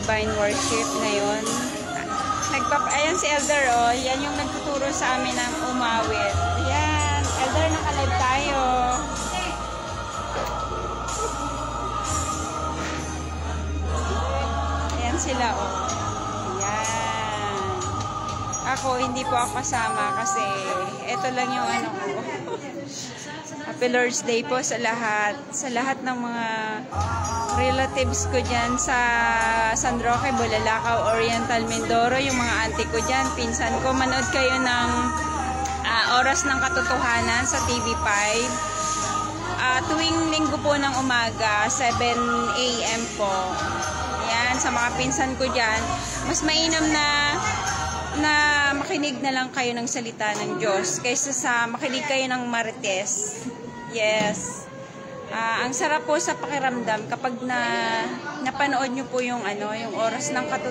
Divine Worship ngayon. Ayan si Elder, oh. Yan yung nagtuturo sa amin ng umawit. Ayan, Elder, naka-live tayo. Ayan sila, oh. Ayan. Ako, hindi po ako kasama kasi ito lang yung ano ko. Happy Lord's Day po sa lahat. Sa lahat ng mga relatives ko dyan sa San Roque, Bulalakaw, Oriental, Mindoro, yung mga auntie ko dyan, pinsan ko. Manood kayo ng Oras ng Katotohanan sa TV5. Tuwing linggo po ng umaga, 7 AM po. Yan, sa mga pinsan ko dyan. Mas mainam na makinig na lang kayo ng salita ng Diyos kaysa sa makinig kayo ng marites. Yes. Ang sarap po sa pakiramdam kapag napanood nyo po yung yung Oras ng Katotohanan.